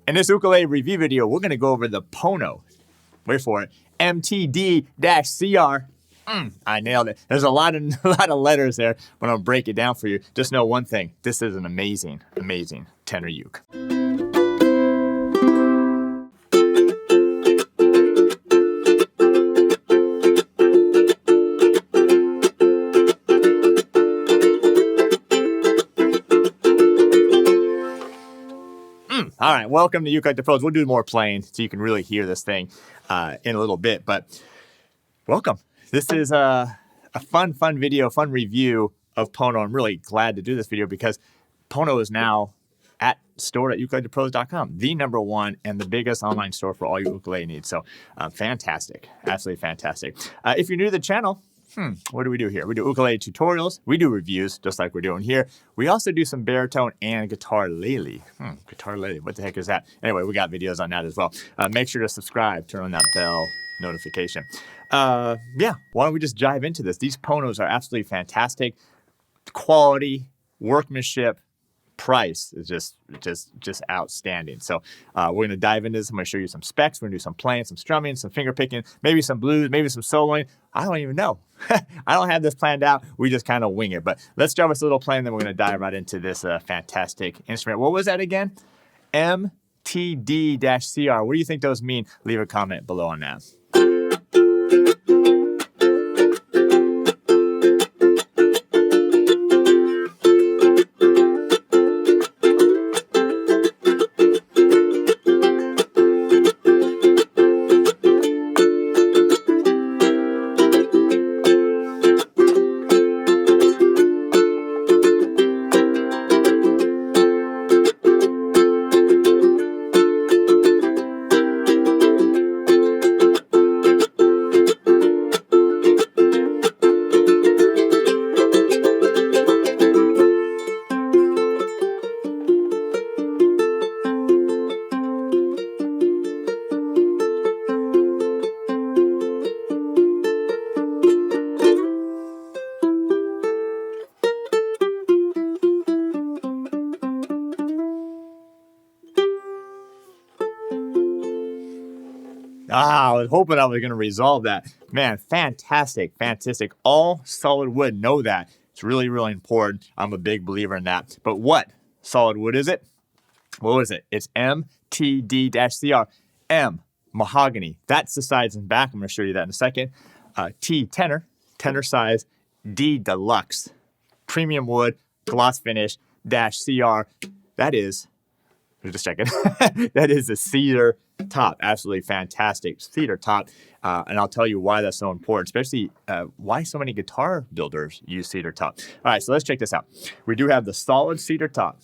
In this ukulele review video, we're going to go over the Pono, wait for it, MTD-CR. I nailed it. There's a lot of letters there, but I'll break it down for you. Just know one thing. This is an amazing, amazing tenor uke. All right, welcome to ukelikethepros. We'll do more playing so you can really hear this thing in a little bit, but welcome. This is a fun video, fun review of Pono. I'm really glad to do this video because Pono is now at store.ukelikethepros.com, the #1 and the biggest online store for all your ukulele needs. So fantastic, absolutely fantastic. If you're new to the channel, what do we do here? We do ukulele tutorials. We do reviews, just like we're doing here. We also do some baritone and guitarlele. Guitarlele, what the heck is that? Anyway, we got videos on that as well. Make sure to subscribe, turn on that bell notification. Yeah, why don't we just dive into this? These Ponos are absolutely fantastic. Quality, workmanship, price is just outstanding. So we're going to dive into this. I'm going to show you some specs. We're going to do some playing, some strumming, some finger picking, maybe some blues, maybe some soloing. I don't even know. I don't have this planned out. We just kind of wing it. But let's start with a little playing, then we're going to dive right into this fantastic instrument. What was that again? MTD-CR. What do you think those mean? Leave a comment below on that. I was hoping I was going to resolve that. Man, fantastic, fantastic. All solid wood, know that. It's really, really important. I'm a big believer in that. But what solid wood is it? What is it? It's MTD-CR. M, mahogany. That's the size and back. I'm going to show you that in a second. T, tenor, tenor size. D, deluxe. Premium wood, gloss finish, -CR. That is, just checking. That is a cedar top. Absolutely fantastic cedar top. And I'll tell you why that's so important, especially why so many guitar builders use cedar top. All right, so let's check this out. We do have the solid cedar top.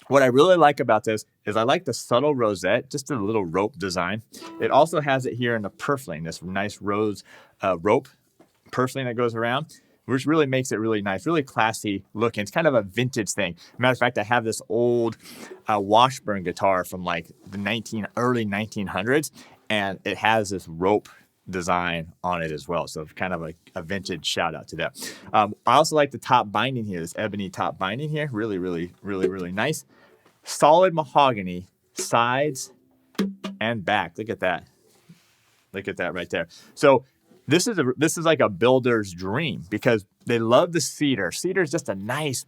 What I really like about this is I like the subtle rosette, just a little rope design. It also has it here in the purfling, this nice rose rope purfling that goes around, which really makes it really nice, really classy looking. It's kind of a vintage thing. Matter of fact, I have this old Washburn guitar from like the early 1900s, and it has this rope design on it as well. So kind of a vintage shout out to that. I also like the top binding here, this ebony top binding here. Really, really, really, really nice. Solid mahogany, sides and back. Look at that. Look at that right there. So this is like a builder's dream because they love the cedar. Cedar is just a nice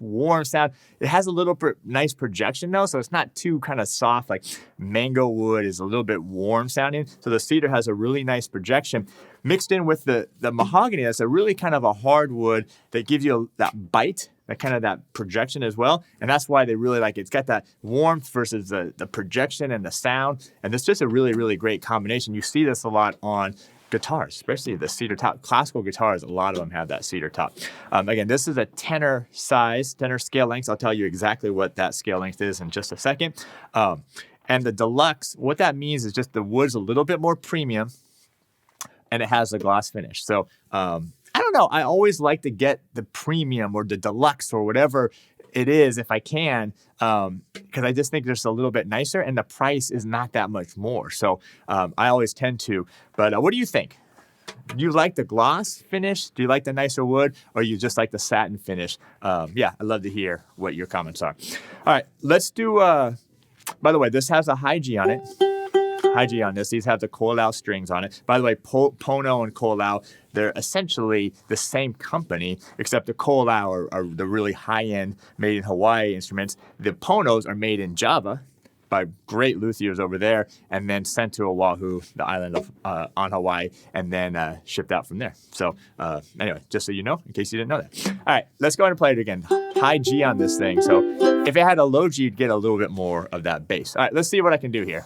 warm sound. It has a little nice projection though, so it's not too kind of soft. Like mango wood is a little bit warm sounding. So the cedar has a really nice projection mixed in with the mahogany. That's a really kind of a hard wood that gives you that bite, that kind of that projection as well. And that's why they really like it. It's got that warmth versus the projection and the sound. And it's just a really, really great combination. You see this a lot on guitars, especially the cedar top. Classical guitars, a lot of them have that cedar top. Again, this is a tenor size, tenor scale length. I'll tell you exactly what that scale length is in just a second. And the deluxe, what that means is just the wood's a little bit more premium and it has a gloss finish. So I don't know. I always like to get the premium or the deluxe or whatever it is if I can, because I just think they're just a little bit nicer and the price is not that much more. So I always tend to. But what do you think? Do you like the gloss finish? Do you like the nicer wood? Or you just like the satin finish? Yeah, I'd love to hear what your comments are. All right, let's do By the way, this has a high G on it. High G on this. These have the Kolau strings on it. By the way, Pono and Kolau, they're essentially the same company, except the Kolau are the really high-end, made in Hawaii instruments. The Ponos are made in Java by great luthiers over there, and then sent to Oahu, the island of on Hawaii, and then shipped out from there. So anyway, just so you know, in case you didn't know that. All right, let's go ahead and play it again. High G on this thing. So if it had a low G, you'd get a little bit more of that bass. All right, let's see what I can do here.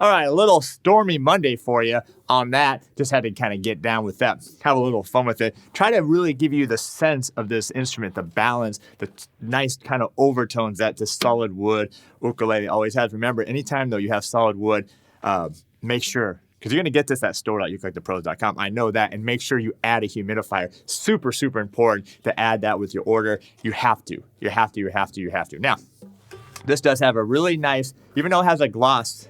All right, a little stormy Monday for you on that. Just had to kind of get down with that, have a little fun with it. Try to really give you the sense of this instrument, the balance, the nice kind of overtones that the solid wood ukulele always has. Remember, anytime though you have solid wood, make sure, because you're going to get this at store.ukelikethepros.com. I know that. And make sure you add a humidifier. Super, super important to add that with your order. You have to. You have to, you have to, you have to. Now, this does have a really nice, even though it has a gloss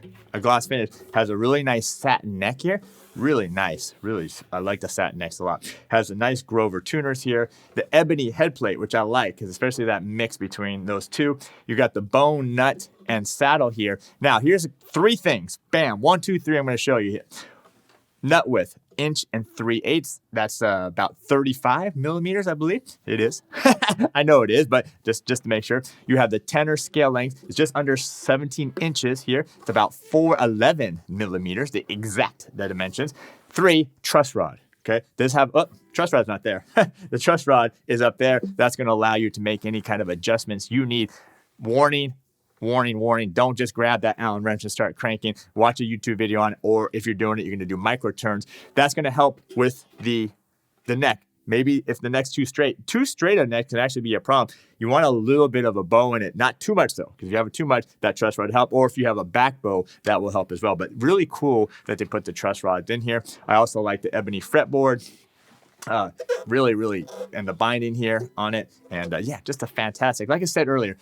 finish, has a really nice satin neck here. Really nice. Really, I like the satin necks a lot. Has a nice Grover tuners here. The ebony head plate, which I like, because especially that mix between those two. You got the bone, nut, and saddle here. Now, here's 3 things. Bam. 1, 2, 3. I'm going to show you here. Nut width, 1 3/8. That's about 35 millimeters, I believe. It is. I know it is, but just to make sure. You have the tenor scale length. It's just under 17 inches here. It's about 411 millimeters, the exact dimensions. 3, truss rod. Okay, this have, truss rod's not there. The truss rod is up there. That's going to allow you to make any kind of adjustments you need. Warning. Don't just grab that Allen wrench and start cranking. Watch a YouTube video on it, or if you're doing it, you're going to do micro turns. That's going to help with the neck. Maybe if the neck's too straight a neck can actually be a problem. You want a little bit of a bow in it. Not too much though, because if you have it too much, that truss rod help. Or if you have a back bow, that will help as well. But really cool that they put the truss rods in here. I also like the ebony fretboard. Really, and the binding here on it. And yeah, just a fantastic, like I said earlier,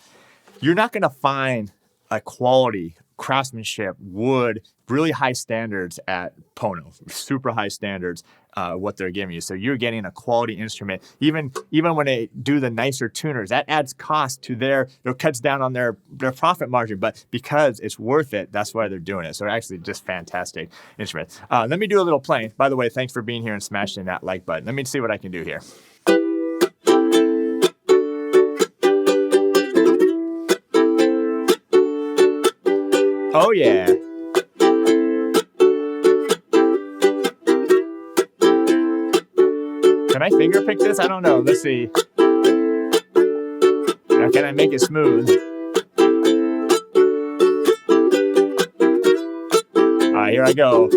you're not going to find a quality craftsmanship, wood, really high standards at Pono, super high standards, what they're giving you. So you're getting a quality instrument. Even when they do the nicer tuners, that adds cost to it cuts down on their profit margin, but because it's worth it, that's why they're doing it. So actually just fantastic instruments. Let me do a little playing. By the way, thanks for being here and smashing that like button. Let me see what I can do here. Oh, yeah. Can I finger pick this? I don't know. Let's see. Now, can I make it smooth? All right, here I go.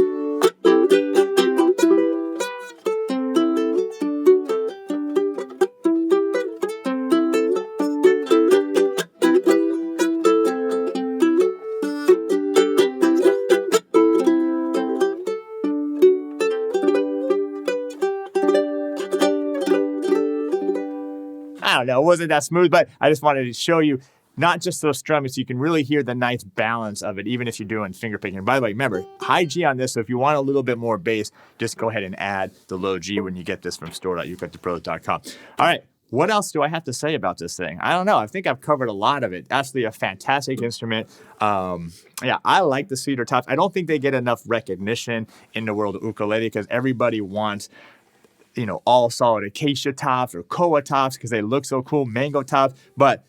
I don't know, it wasn't that smooth, but I just wanted to show you not just those strums, so you can really hear the nice balance of it, even if you're doing finger picking. By the way, remember, high G on this, so if you want a little bit more bass, just go ahead and add the low G when you get this from store.ukelikethepros.com. All right, what else do I have to say about this thing? I don't know. I think I've covered a lot of it. Actually, a fantastic instrument. Yeah, I like the Cedar tops. I don't think they get enough recognition in the world of ukulele because everybody wants all solid acacia tops or koa tops because they look so cool, mango tops. But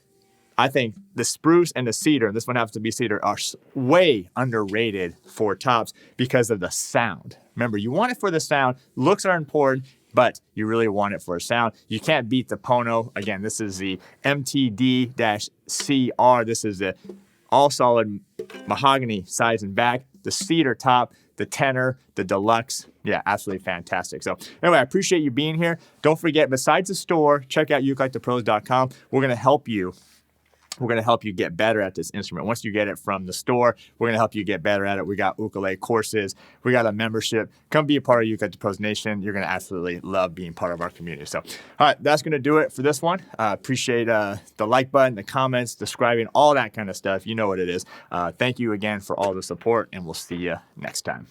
I think the spruce and the cedar, this one happens to be cedar, are way underrated for tops because of the sound. Remember, you want it for the sound. Looks are important, but you really want it for a sound. You can't beat the Pono. Again, this is the MTD-CR. This is the all solid mahogany sides and back, the cedar top, the tenor, the deluxe. Yeah, absolutely fantastic. So anyway, I appreciate you being here. Don't forget, besides the store, check out ukelikethepros.com. We're going to help you. We're going to help you get better at this instrument. Once you get it from the store, we're going to help you get better at it. We got ukulele courses. We got a membership. Come be a part of Uke Like the Pros Nation. You're going to absolutely love being part of our community. So, all right, that's going to do it for this one. Appreciate the like button, the comments, subscribing, all that kind of stuff. You know what it is. Thank you again for all the support, and we'll see you next time.